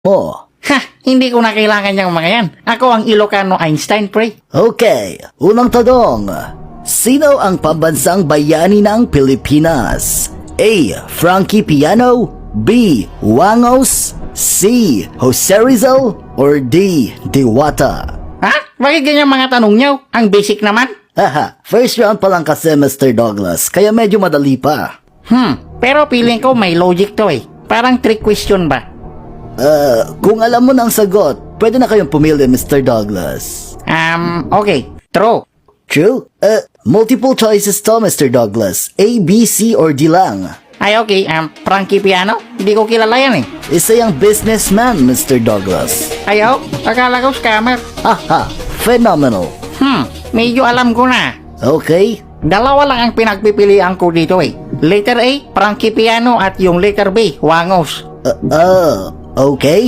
mo. Ha! Hindi ko na kailangan yung mga yan. Ako ang Ilocano Einstein, pre. Okay, unang tanong. Sino ang pambansang bayani ng Pilipinas? A. Frankie Piano, B. Wangos, C. Jose Rizal, or D. Diwata? Ha? Bakit ganyan mga tanong nyo? Ang basic naman. Haha, first round pa lang kasi Mr. Douglas, kaya medyo madali pa. Pero feeling ko may logic to eh. Parang trick question ba? Kung alam mo ng sagot, pwede na kayong pumili, Mr. Douglas. Okay. True. True? Multiple choices to, Mr. Douglas. A, B, C, or D lang. Ay, okay. Frankie Piano? Hindi ko kilala yan eh. Isa yung businessman, Mr. Douglas. Ayaw? Akala ko scammer. Haha, phenomenal. Medyo alam ko na. Okay? Dalawa lang ang pinagpipilian ko dito eh. Letter A, Frankie Piano at yung letter B, Wangos. Okay?